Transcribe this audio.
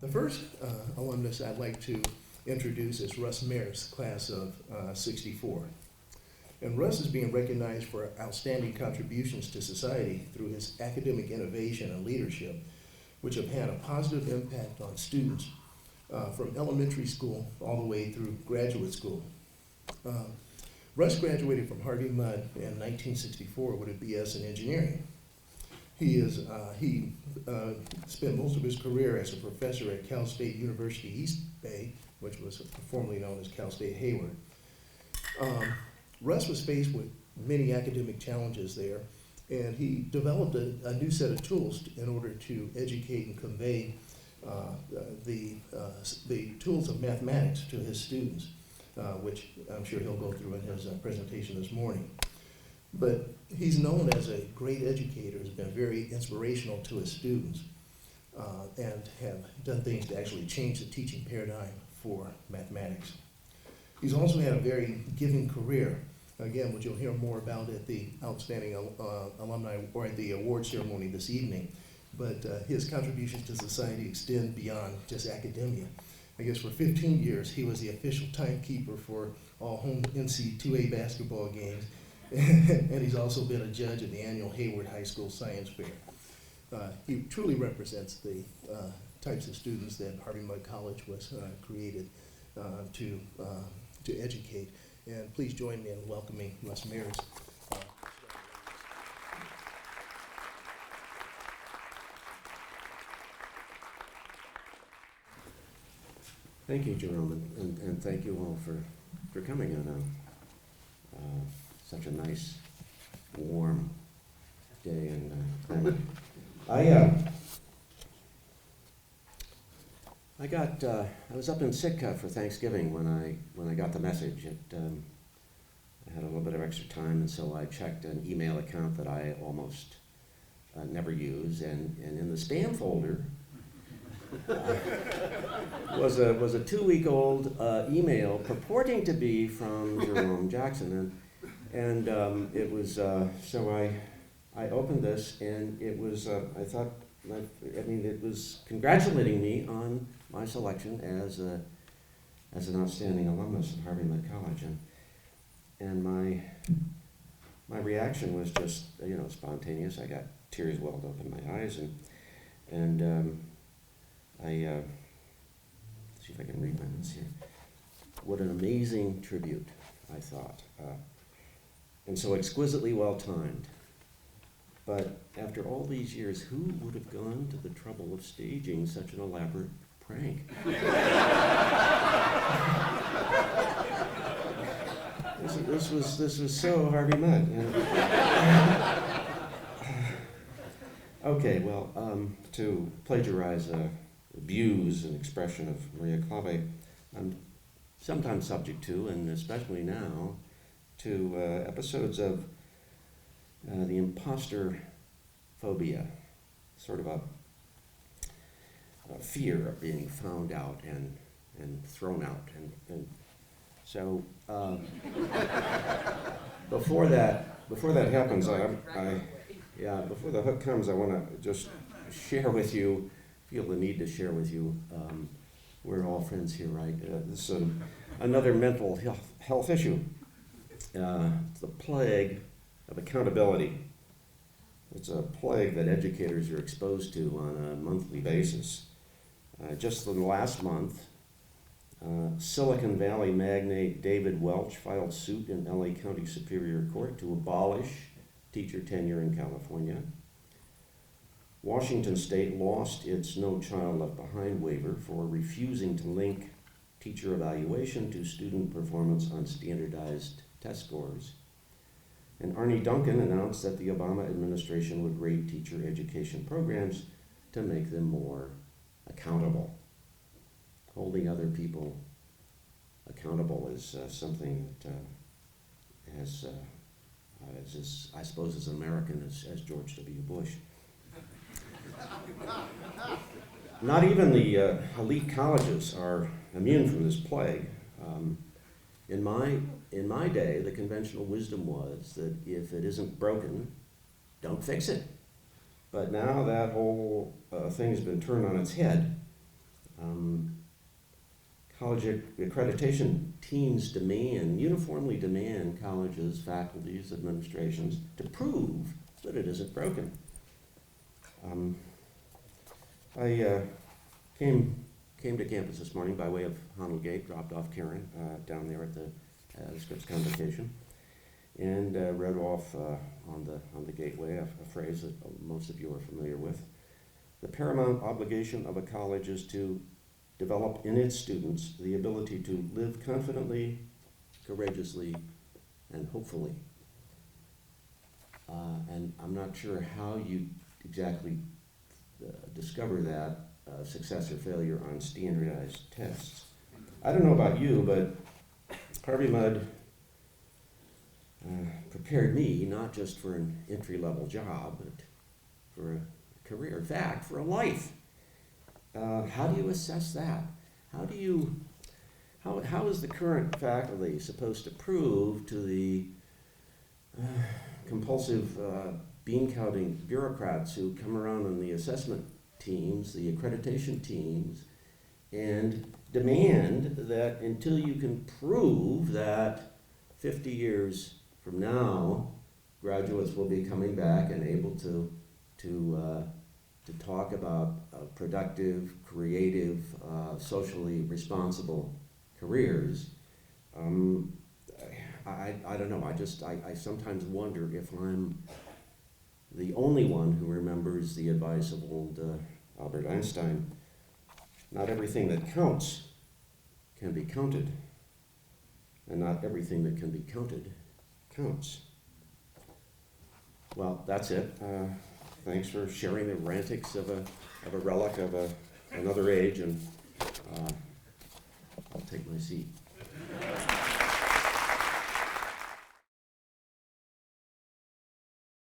The first alumnus I'd like to introduce is Russ Merris, class of '64. And Russ is being recognized for outstanding contributions to society through his academic innovation and leadership, which have had a positive impact on students from elementary school all the way through graduate school. Russ graduated from Harvey Mudd in 1964 with a BS in engineering. He spent most of his career as a professor at Cal State University East Bay, which was formerly known as Cal State Hayward. Russ was faced with many academic challenges there, and he developed a new set of tools in order to educate and convey the tools of mathematics to his students, which I'm sure he'll go through in his presentation this morning. But he's known as a great educator, has been very inspirational to his students, and have done things to actually change the teaching paradigm for mathematics. He's also had a very giving career, again, which you'll hear more about at the Outstanding Alumni, or at the award ceremony this evening. But his contributions to society extend beyond just academia. I guess for 15 years, he was the official timekeeper for all home NC2A basketball games. And he's also been a judge at the annual Hayward High School Science Fair. He truly represents the types of students that Harvey Mudd College was created to educate. And please join me in welcoming Russ Merris. Thank you, Jerome, and thank you all for coming on such a nice, warm day in Clement. I was up in Sitka for Thanksgiving when I got the message. I had a little bit of extra time, and so I checked an email account that I almost never use, and in the spam folder was a 2-week-old email purporting to be from Jerome Jackson, and it was so I opened this, and it was I thought, it was congratulating me on my selection as an outstanding alumnus at Harvey Mudd College, and my reaction was just spontaneous. I got tears welled up in my eyes, and I see if I can read my notes here. What an amazing tribute, I thought, and so exquisitely well timed. But after all these years, who would have gone to the trouble of staging such an elaborate prank? This was so Harvey Mudd. Okay, well, to plagiarize abuse and expression of Maria Clave, I'm sometimes subject to, and especially now, to episodes of the imposter phobia, sort of a fear of being found out and thrown out, and so before that happens, before the hook comes, I want to just share with you, feel the need to share with you. We're all friends here, right? This is another mental health issue. The plague of accountability. It's a plague that educators are exposed to on a monthly basis. Just in the last month, Silicon Valley magnate David Welch filed suit in LA County Superior Court to abolish teacher tenure in California. Washington State lost its No Child Left Behind waiver for refusing to link teacher evaluation to student performance on standardized test scores. And Arnie Duncan announced that the Obama administration would rate teacher education programs to make them more accountable. Holding other people accountable is something that is, I suppose, as American as George W. Bush. Not even the elite colleges are immune from this plague. In my day, the conventional wisdom was that if it isn't broken, don't fix it. But now that whole thing has been turned on its head, College accreditation teams uniformly demand colleges, faculties, administrations to prove that it isn't broken. I came to campus this morning by way of Honnold Gate, dropped off Karen down there at the Scripps Convocation, and read off on the gateway a phrase that most of you are familiar with. The paramount obligation of a college is to develop in its students the ability to live confidently, courageously, and hopefully. And I'm not sure how you exactly discover that success or failure on standardized tests. I don't know about you, but Harvey Mudd prepared me not just for an entry-level job, but for a career, in fact, for a life. How do you assess that? How is the current faculty supposed to prove to the compulsive bean-counting bureaucrats who come around on the assessment teams, the accreditation teams, and demand that until you can prove that 50 years from now, graduates will be coming back and able to talk about productive, creative, socially responsible careers. I don't know. I sometimes wonder if I'm the only one who remembers the advice of old Albert Einstein. Not everything that counts can be counted, and not everything that can be counted counts. Well, that's it. Thanks for sharing the rantics of a relic of another age, and I'll take my seat.